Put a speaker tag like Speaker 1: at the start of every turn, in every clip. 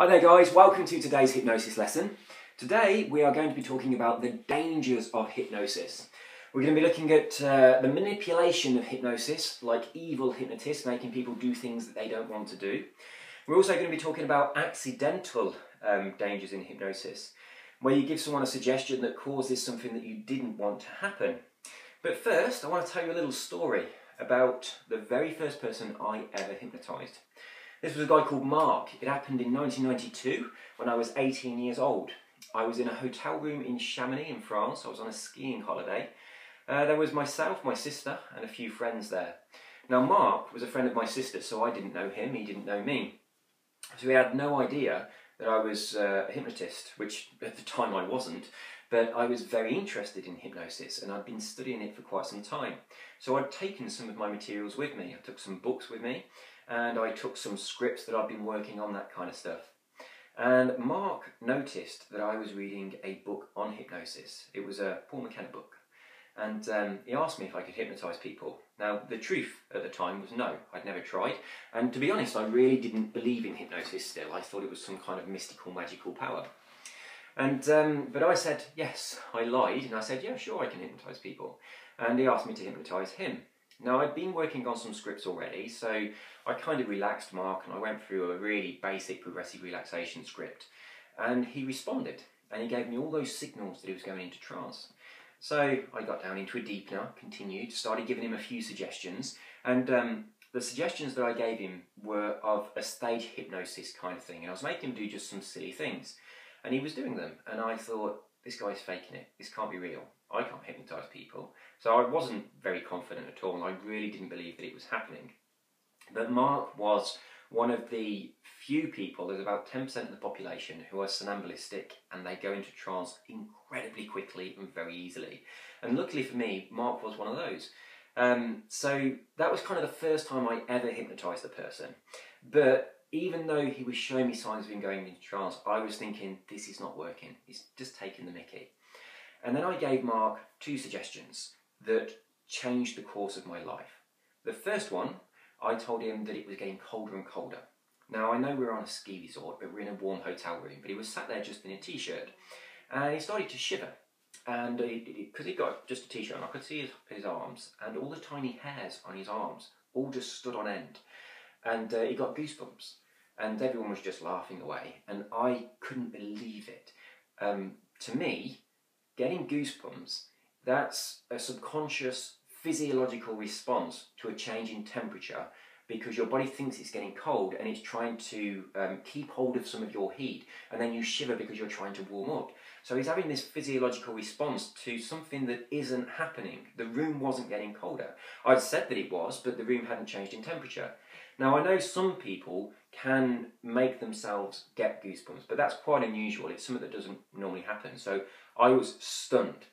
Speaker 1: Hi there guys, welcome to today's hypnosis lesson. Today we are going to be talking about the dangers of hypnosis. We're going to be looking at the manipulation of hypnosis, like evil hypnotists making people do things that they don't want to do. We're also going to be talking about accidental dangers in hypnosis, where you give someone a suggestion that causes something that you didn't want to happen. But first, I want to tell you a little story about the very first person I ever hypnotised. This was a guy called Mark. It happened in 1992 when I was 18 years old. I was in a hotel room in Chamonix in France. I was on a skiing holiday. There was myself, my sister and a few friends there. Now Mark was a friend of my sister, so I didn't know him, he didn't know me. So he had no idea that I was a hypnotist, which at the time I wasn't, but I was very interested in hypnosis and I'd been studying it for quite some time. So I'd taken some of my materials with me. I took some books with me and I took some scripts that I'd been working on, that kind of stuff. And Mark noticed that I was reading a book on hypnosis. It was a Paul McKenna book. And he asked me if I could hypnotise people. Now, the truth at the time was no, I'd never tried. And to be honest, I really didn't believe in hypnosis still. I thought it was some kind of mystical, magical power. And but I said, yes, I lied. And I said, yeah, sure, I can hypnotise people. And he asked me to hypnotise him. Now, I'd been working on some scripts already, so I kind of relaxed Mark and I went through a really basic progressive relaxation script. And he responded, and he gave me all those signals that he was going into trance. So I got down into a deepener, continued, started giving him a few suggestions, and the suggestions that I gave him were of a stage hypnosis kind of thing, and I was making him do just some silly things. And he was doing them, and I thought, this guy's faking it, this can't be real. I can't hypnotise people. So I wasn't very confident at all, and I really didn't believe that it was happening. But Mark was one of the few people, there's about 10% of the population, who are somnambulistic and they go into trance incredibly quickly and very easily. And luckily for me, Mark was one of those. So that was kind of the first time I ever hypnotised a person. But even though he was showing me signs of him going into trance, I was thinking, this is not working. He's just taking the mickey. And then I gave Mark two suggestions that changed the course of my life. The first one, I told him that it was getting colder and colder. Now, I know we're on a ski resort, but we're in a warm hotel room, but he was sat there just in a t-shirt, and he started to shiver. And because he got just a t-shirt on, I could see his arms, and all the tiny hairs on his arms all just stood on end. And he got goosebumps, and everyone was just laughing away, and I couldn't believe it. To me, getting goosebumps, that's a subconscious physiological response to a change in temperature, because your body thinks it's getting cold and it's trying to keep hold of some of your heat, and then you shiver because you're trying to warm up. So he's having this physiological response to something that isn't happening. The room wasn't getting colder. I'd said that it was, but the room hadn't changed in temperature. Now, I know some people can make themselves get goosebumps, but that's quite unusual. It's something that doesn't normally happen. So I was stunned,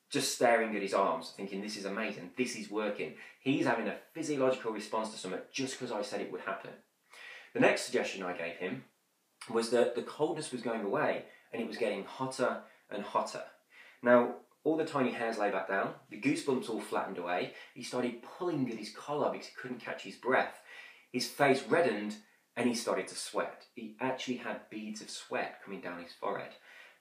Speaker 1: just staring at his arms, thinking, this is amazing, this is working. He's having a physiological response to something just because I said it would happen. The next suggestion I gave him was that the coldness was going away and it was getting hotter and hotter. Now, all the tiny hairs lay back down, the goosebumps all flattened away. He started pulling at his collar because he couldn't catch his breath. His face reddened and he started to sweat. He actually had beads of sweat coming down his forehead.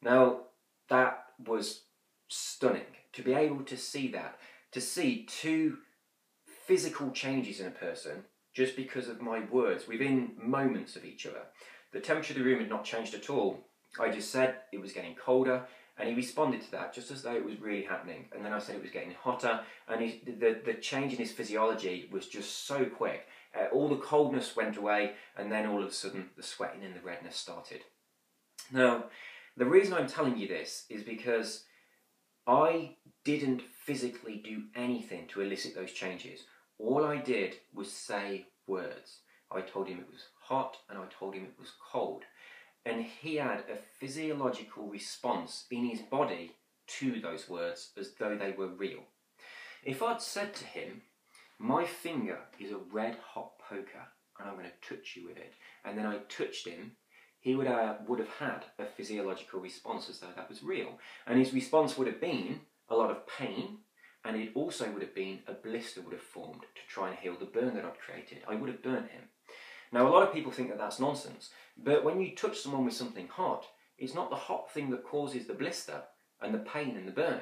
Speaker 1: Now, that was stunning. To be able to see that, to see two physical changes in a person just because of my words within moments of each other. The temperature of the room had not changed at all. I just said it was getting colder and he responded to that just as though it was really happening. And then I said it was getting hotter, and the change in his physiology was just so quick. All the coldness went away, and then all of a sudden the sweating and the redness started. Now, the reason I'm telling you this is because I didn't physically do anything to elicit those changes. All I did was say words. I told him it was hot and I told him it was cold. And he had a physiological response in his body to those words as though they were real. If I'd said to him, my finger is a red hot poker and I'm going to touch you with it, and then I touched him, he would have had a physiological response as though that was real. And his response would have been a lot of pain, and it also would have been a blister would have formed to try and heal the burn that I'd created. I would have burnt him. Now, a lot of people think that that's nonsense, but when you touch someone with something hot, it's not the hot thing that causes the blister and the pain and the burn.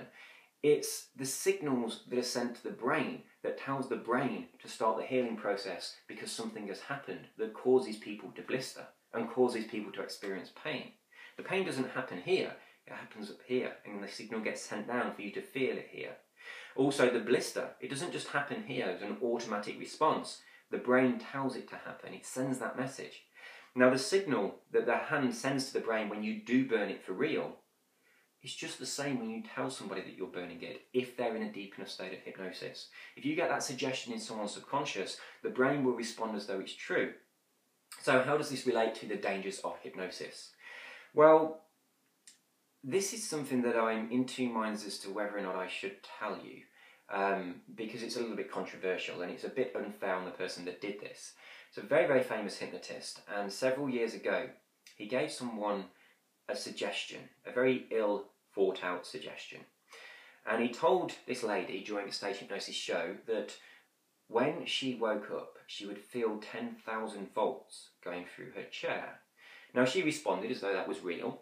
Speaker 1: It's the signals that are sent to the brain that tells the brain to start the healing process because something has happened that causes people to blister and causes people to experience pain. The pain doesn't happen here, it happens up here, and the signal gets sent down for you to feel it here. Also, the blister, it doesn't just happen here as an automatic response. The brain tells it to happen, it sends that message. Now, the signal that the hand sends to the brain when you do burn it for real, it's just the same when you tell somebody that you're burning it, if they're in a deep enough state of hypnosis. If you get that suggestion in someone's subconscious, the brain will respond as though it's true. So how does this relate to the dangers of hypnosis? Well, this is something that I'm in two minds as to whether or not I should tell you, because it's a little bit controversial and it's a bit unfair on the person that did this. It's a very, very famous hypnotist, and several years ago he gave someone a suggestion, a very ill thought out suggestion. And he told this lady during a stage hypnosis show that when she woke up, she would feel 10,000 volts going through her chair. Now, she responded as though that was real.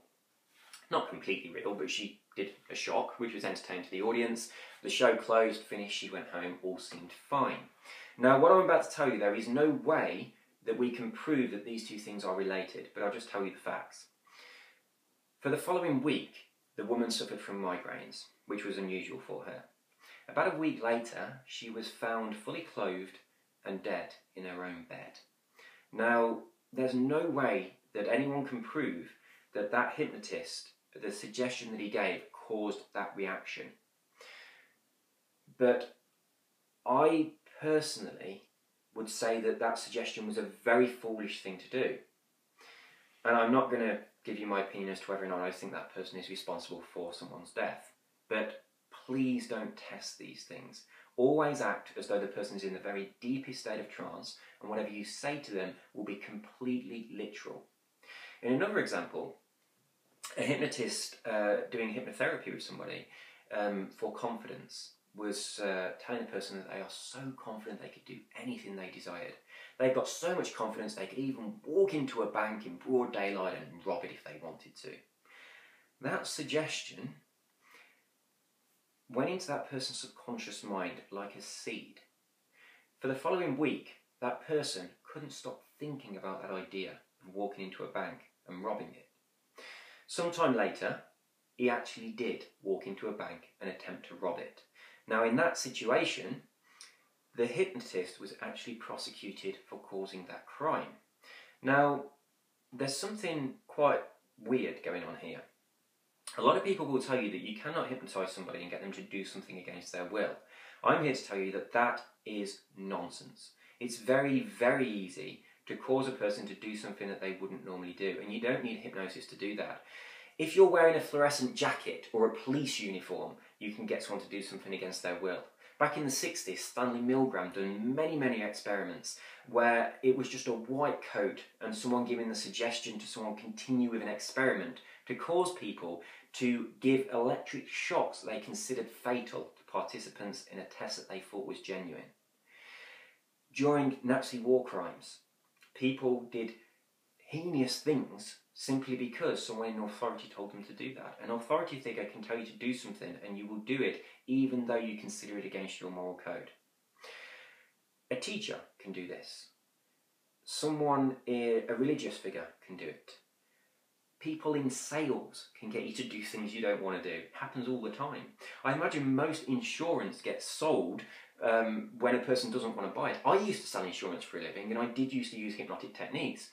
Speaker 1: Not completely real, but she did a shock, which was entertaining to the audience. The show closed, finished, she went home, all seemed fine. Now, what I'm about to tell you, there is no way that we can prove that these two things are related, but I'll just tell you the facts. For the following week, the woman suffered from migraines, which was unusual for her. About a week later, she was found fully clothed and dead in her own bed. Now, there's no way that anyone can prove that that hypnotist, the suggestion that he gave, caused that reaction. But I personally would say that that suggestion was a very foolish thing to do. And I'm not going to give you my opinion as to whether or not I think that person is responsible for someone's death. But please don't test these things. Always act as though the person is in the very deepest state of trance, and whatever you say to them will be completely literal. In another example, a hypnotist doing hypnotherapy with somebody for confidence was telling the person that they are so confident they could do anything they desired. They've got so much confidence they could even walk into a bank in broad daylight and rob it if they wanted to. That suggestion went into that person's subconscious mind like a seed. For the following week, that person couldn't stop thinking about that idea of walking into a bank and robbing it. Sometime later, he actually did walk into a bank and attempt to rob it. Now, in that situation, the hypnotist was actually prosecuted for causing that crime. Now, there's something quite weird going on here. A lot of people will tell you that you cannot hypnotise somebody and get them to do something against their will. I'm here to tell you that that is nonsense. It's very, very easy to cause a person to do something that they wouldn't normally do, and you don't need hypnosis to do that. If you're wearing a fluorescent jacket or a police uniform, you can get someone to do something against their will. Back in the 60s, Stanley Milgram done many, many experiments where it was just a white coat and someone giving the suggestion to someone continue with an experiment to cause people to give electric shocks that they considered fatal to participants in a test that they thought was genuine. During Nazi war crimes, people did heinous things simply because someone in authority told them to do that. An authority figure can tell you to do something and you will do it even though you consider it against your moral code. A teacher can do this. Someone, a religious figure, can do it. People in sales can get you to do things you don't want to do. It happens all the time. I imagine most insurance gets sold when a person doesn't want to buy it. I used to sell insurance for a living and I did used to use hypnotic techniques.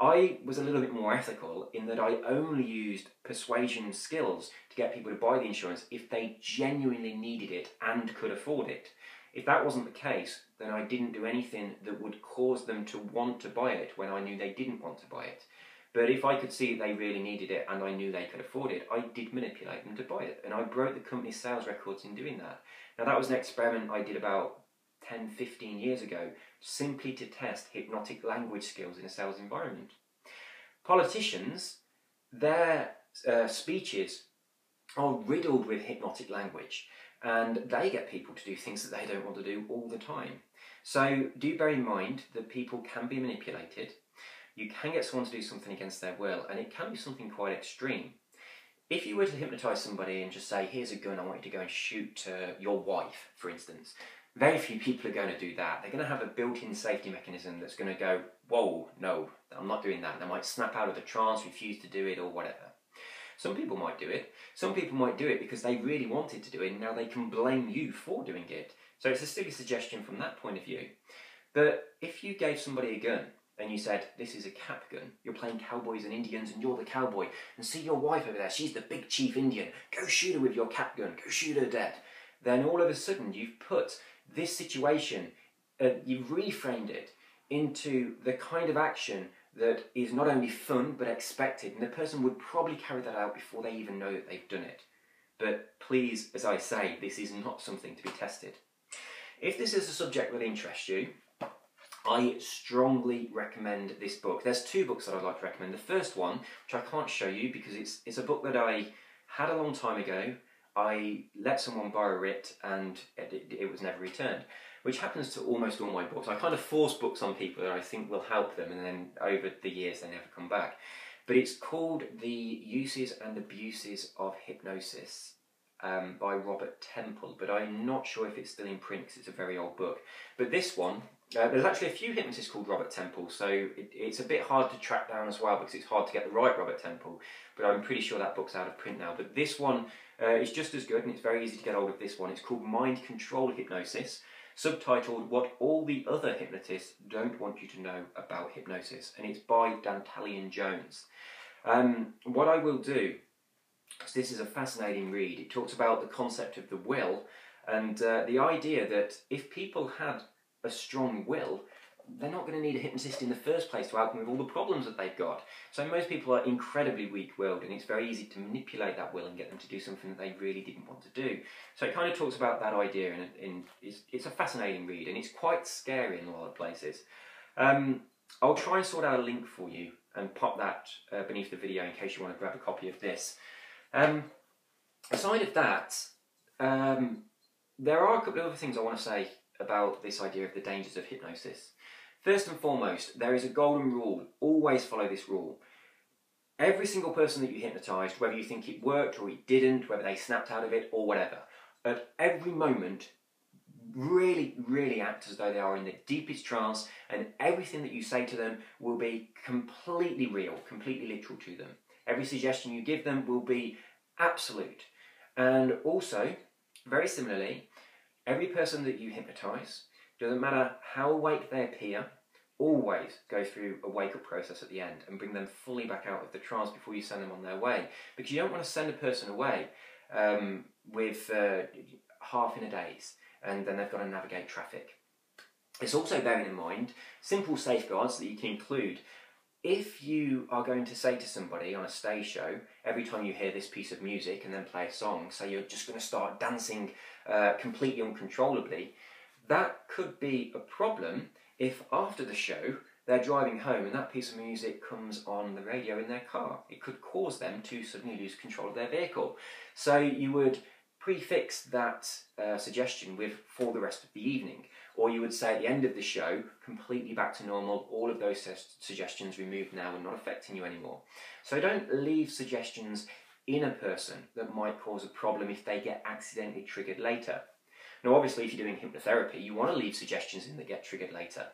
Speaker 1: I was a little bit more ethical in that I only used persuasion skills to get people to buy the insurance if they genuinely needed it and could afford it. If that wasn't the case, then I didn't do anything that would cause them to want to buy it when I knew they didn't want to buy it. But if I could see they really needed it and I knew they could afford it, I did manipulate them to buy it. And I broke the company's sales records in doing that. Now, that was an experiment I did about 10, 15 years ago, simply to test hypnotic language skills in a sales environment. Politicians, their speeches are riddled with hypnotic language, and they get people to do things that they don't want to do all the time. So do bear in mind that people can be manipulated. You can get someone to do something against their will, and it can be something quite extreme. If you were to hypnotise somebody and just say, here's a gun, I want you to go and shoot your wife, for instance, very few people are going to do that. They're going to have a built-in safety mechanism that's going to go, whoa, no, I'm not doing that. They might snap out of the trance, refuse to do it, or whatever. Some people might do it. Some people might do it because they really wanted to do it, and now they can blame you for doing it. So it's a silly suggestion from that point of view. But if you gave somebody a gun, and you said, this is a cap gun, you're playing cowboys and Indians and you're the cowboy, and see your wife over there, she's the big chief Indian, go shoot her with your cap gun, go shoot her dead. Then all of a sudden you've put this situation, you've reframed it into the kind of action that is not only fun but expected, and the person would probably carry that out before they even know that they've done it. But please, as I say, this is not something to be tested. If this is a subject that interests you, I strongly recommend this book. There's two books that I'd like to recommend. The first one, which I can't show you because it's a book that I had a long time ago. I let someone borrow it and it was never returned, which happens to almost all my books. I kind of force books on people that I think will help them, and then over the years they never come back. But it's called The Uses and Abuses of Hypnosis by Robert Temple, but I'm not sure if it's still in print because it's a very old book. But this one, there's actually a few hypnotists called Robert Temple, so it's a bit hard to track down as well because it's hard to get the right Robert Temple, but I'm pretty sure that book's out of print now. But this one is just as good, and it's very easy to get hold of this one. It's called Mind Control Hypnosis, subtitled What All the Other Hypnotists Don't Want You to Know About Hypnosis, and it's by Dantalian Jones. What I will do, because this is a fascinating read, it talks about the concept of the will, and the idea that if people had a strong will, they're not going to need a hypnotist in the first place to help them with all the problems that they've got. So most people are incredibly weak-willed, and it's very easy to manipulate that will and get them to do something that they really didn't want to do. So it kind of talks about that idea, and it's a fascinating read, and it's quite scary in a lot of places. I'll try and sort out a link for you and pop that beneath the video in case you want to grab a copy of this. Aside of that, there are a couple of other things I want to say about this idea of the dangers of hypnosis. First and foremost, there is a golden rule. Always follow this rule. Every single person that you hypnotised, whether you think it worked or it didn't, whether they snapped out of it or whatever, at every moment, really, really act as though they are in the deepest trance, and everything that you say to them will be completely real, completely literal to them. Every suggestion you give them will be absolute. And also, very similarly, every person that you hypnotise, doesn't matter how awake they appear, always go through a wake-up process at the end and bring them fully back out of the trance before you send them on their way. Because you don't want to send a person away with half in a daze, and then they've got to navigate traffic. It's also bearing in mind simple safeguards that you can include. If you are going to say to somebody on a stage show, every time you hear this piece of music and then play a song, say you're just going to start dancing completely uncontrollably, that could be a problem if after the show they're driving home and that piece of music comes on the radio in their car. It could cause them to suddenly lose control of their vehicle. So you would prefix that suggestion with "for the rest of the evening," or you would say at the end of the show, completely back to normal, all of those suggestions removed now and not affecting you anymore. So don't leave suggestions in a person that might cause a problem if they get accidentally triggered later. Now obviously if you're doing hypnotherapy, you want to leave suggestions in that get triggered later.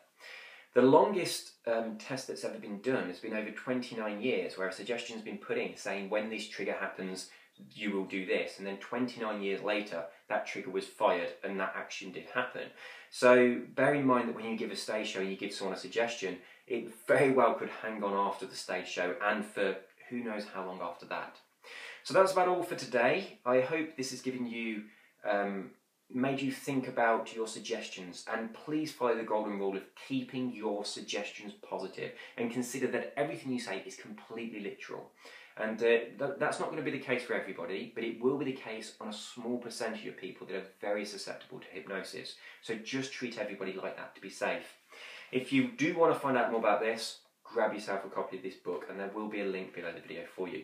Speaker 1: The longest test that's ever been done has been over 29 years, where a suggestion has been put in saying when this trigger happens, you will do this, and then 29 years later that trigger was fired and that action did happen. So bear in mind that when you give a stage show and you give someone a suggestion, it very well could hang on after the stage show and for who knows how long after that. So that's about all for today. I hope this has given you made you think about your suggestions, and please follow the golden rule of keeping your suggestions positive and consider that everything you say is completely literal. And that's not going to be the case for everybody, but it will be the case on a small percentage of people that are very susceptible to hypnosis. So just treat everybody like that to be safe. If you do want to find out more about this, grab yourself a copy of this book, and there will be a link below the video for you.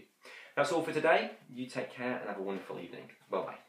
Speaker 1: That's all for today. You take care and have a wonderful evening. Bye-bye.